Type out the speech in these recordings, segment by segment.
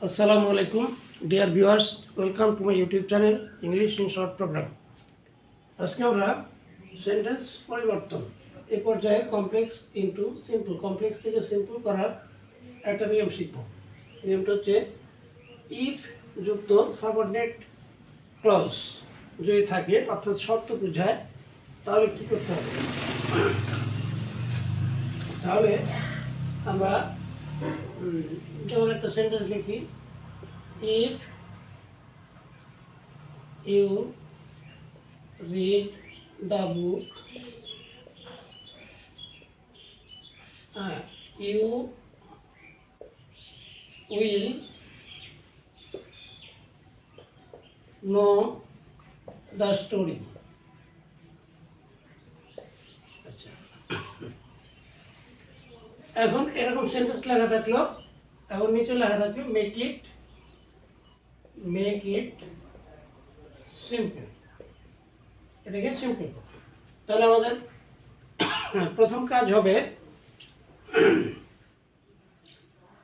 Assalamu alaikum, dear viewers. Welcome to my YouTube channel English in Short Program. আজকে আমরা sentence পরিবর্তন এই পর্যায়ে কমপ্লেক্স ইনটু সিম্পল, কমপ্লেক্স থেকে সিম্পল করার একটা নিয়ম শিখব। নিয়মটা হচ্ছে ইফ যুক্ত সাবঅর্ডিনেট ক্লজ যদি থাকে, অর্থাৎ শর্ত বোঝায়, তাহলে কী করতে হবে? তাহলে আমরা যেমন একটা সেন্টেন্স লিখি, if you read the book, you will know the story. আচ্ছা, এখন এরকম সেন্টেন্স লেখা থাকলো, এখন নিচে লেখা থাকলো মেক ইট সিম্পল। এটাকে সিম্পল। তাহলে আমাদের প্রথম কাজ হবে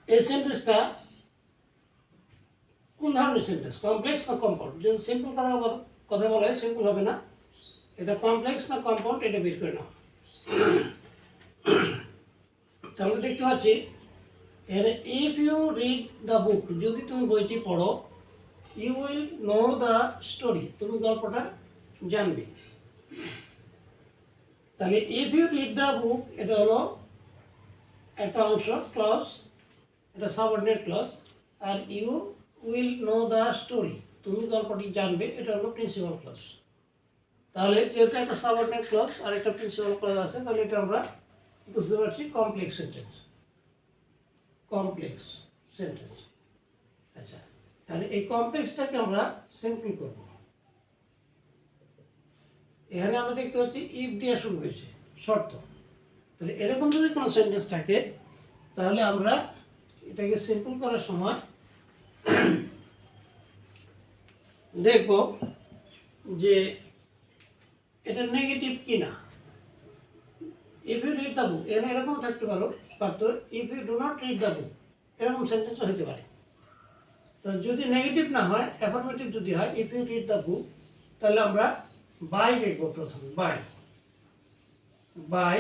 এই সেন্টেন্সটা কোন ধরনের সেন্টেন্স, কমপ্লেক্স না কম্পাউন্ড? যদি সিম্পল করার কথা বলা হয় সিম্পল হবে না, এটা কমপ্লেক্স না কম্পাউন্ড এটা বের করে নাও। তাহলে দেখতে পাচ্ছি এখানে if you read the book, যদি তুমি বইটি পড়ো, you will know the story, তুমি গল্পটা জানবে। তাহলে if you read the book এটা হলো একটা অংশ, ক্লজ, এটা সাবঅর্ডিনেট ক্লজ। আর you will know the story, তুমি গল্পটি জানবে, এটা হলো প্রিন্সিপাল ক্লজ। তাহলে যেহেতু একটা সাবঅর্ডিনেট ক্লজ আর একটা প্রিন্সিপাল ক্লজ আছে, তাহলে এটা আমরা বুঝতে পারছি কমপ্লেক্স সেন্টেন্স। Complex sentence. আচ্ছা, তাহলে এই কমপ্লেক্সটাকে আমরা সিম্পল করব। এখানে আমরা দেখতে পাচ্ছি ইফ দিয়ে শুরু হয়েছে, শর্ত। তাহলে এরকম যদি কোনো সেন্টেন্স থাকে, তাহলে আমরা এটাকে সিম্পল করার সময় দেখব যে এটা নেগেটিভ কিনা। If you read the book, এখানে এরকম থাকতে পারতো if you do not read the book, এরকম সেন্টেন্সও হতে পারে। তো যদি নেগেটিভ না হয়, অ্যাফার্মেটিভ যদি হয়, if you read the book, তাহলে আমরা বাই দেখব প্রথমে, বাই।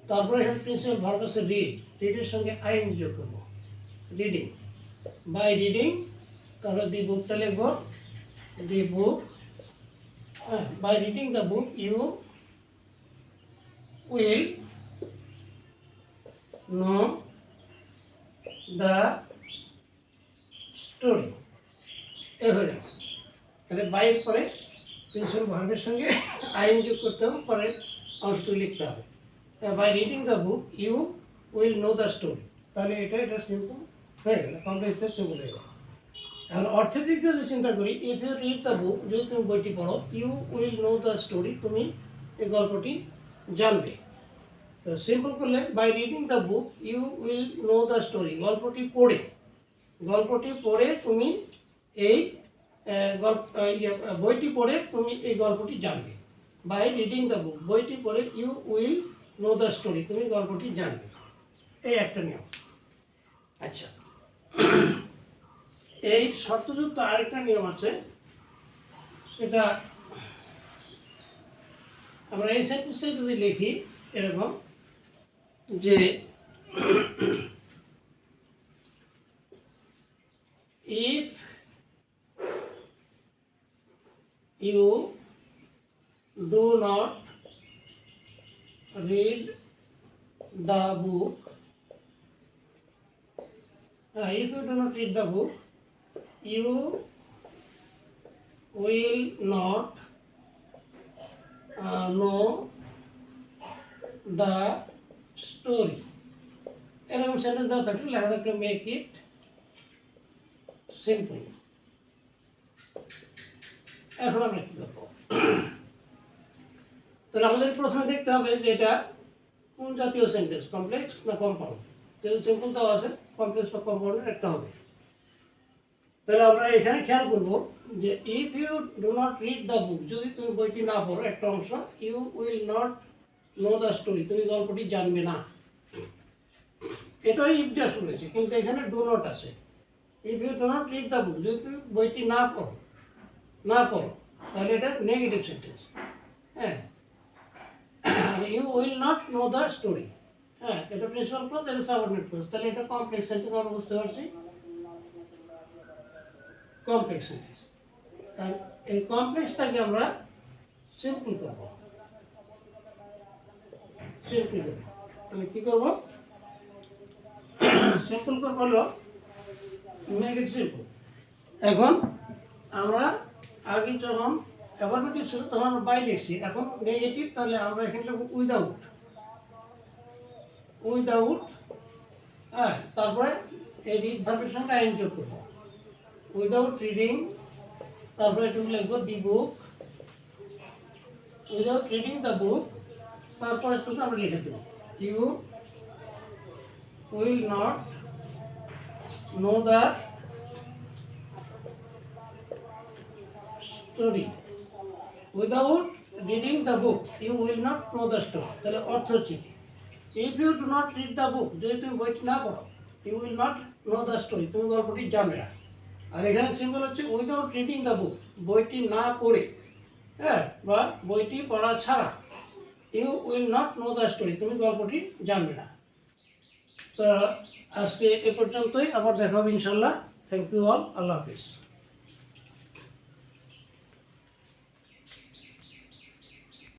তারপরে এখানে প্রিন্সিপাল ভার্ব আছে রিড, রিডের সঙ্গে আইন যোগ করব, রিডিং, বাই রিডিং। তারপরে দি বুকটা লিখব, the book. By reading the book you will know the story. এ হয়ে যাবে। তাহলে বাইয়ের পরে প্রিন্সিপাল ভার্বের সঙ্গে আইন যোগ করতে হবে, পরের অংশটি লিখতে হবে। By reading the book you will know the story. তাহলে এটা সিম্পল হয়ে গেল, কমপ্লেক্সটা সিম্পল হয়ে গেল। এখন অর্থের দিক দিয়ে যদি চিন্তা করি, if you read the book, যদি তুমি বইটি পড়ো, you will know the story, তুমি এই গল্পটি জানবে। তো সিম্পল করলে by reading the book you will know the story, গল্পটি পড়ে তুমি এই বইটি পড়ে তুমি এই গল্পটি জানবে। বাই রিডিং দ্য বুক, বইটি পড়ে you will know the story, তুমি গল্পটি জানবে। এই একটা নিয়ম। আচ্ছা, এই শর্তযুক্ত আরেকটা নিয়ম আছে, সেটা আমরা এই সেন্টেন্সটাই যদি লিখি এরকম যে if you do not read the book, if you do not read the book, you will not know the story. এরকম সেন্টেন্স দেওয়া থাকলে লেখা থাকলে মেক ইট সিম্পল। এখন আমরা কি করবো? তাহলে আমাদের প্রথমে দেখতে হবে যে এটা কোন জাতীয় সেন্টেন্স, কমপ্লেক্স না কম্পাউন্ড। যেহেতু সিম্পল দেওয়া আছে, কমপ্লেক্স বা কম্পাউন্ডের একটা হবে। তাহলে আমরা এখানে খেয়াল করবো যে if you do not read the book, যদি তুমি বইটি না পড়ো, একটা অংশ, you will not know the story, তুমি গল্পটি জানবে না। এটাই ইফ দিয়ে শুনেছি, কিন্তু এখানে ডু নট আছে। If you do not read the book, যদি তুমি বইটি না পড়ো তাহলে এটা নেগেটিভ সেন্টেন্স। হ্যাঁ, you will not know the story. হ্যাঁ, এটা প্রিন্সিপাল ক্লজ, এটা সাবঅর্ডিনেট ক্লজ। তাহলে এটা কমপ্লেক্স সেন্টেন্স আমরা বুঝতে পারছি, কমপ্লেক্স সেন্টেন্স। আর এই কমপ্লেক্সটাকে আমরা সিম্পল করবো। তাহলে কি করব? সিম্পল করবো হলো মেক ইট সিম্পল। এখন আমরা আগে যখন অ্যাফার্মেটিভ ছিল তখন আমরা বাই লিখছি, এখন নেগেটিভ, তাহলে আমরা এখানে লিখব উইদাউট। হ্যাঁ, তারপরে এই রিড ভার্বের সঙ্গে আইন যোগ করবো, উইদাউট রিডিং। তারপরে একটু লিখবো the book, without reading the book. তারপরে একটু আমরা লিখে দেবো you will not know the story, without reading the book you will not know the story. তাহলে অর্থ হচ্ছে কি? If you do not read the book, যদি তুমি বইটি না পড়ো, you will not know the story, তুমি গল্পটি জানবে না। আর এখানে সিম্পল হচ্ছে উইদাউট রিডিং দ্য বুক, বইটি না পড়ে, হ্যাঁ, বা বইটি পড়া ছাড়া, you will not know the story, তুমি গল্পটি জানবে না। তো আজকে এ পর্যন্তই, আবার দেখা হবে ইনশাল্লাহ। থ্যাংক ইউ অল, আল্লাহ হাফিজ।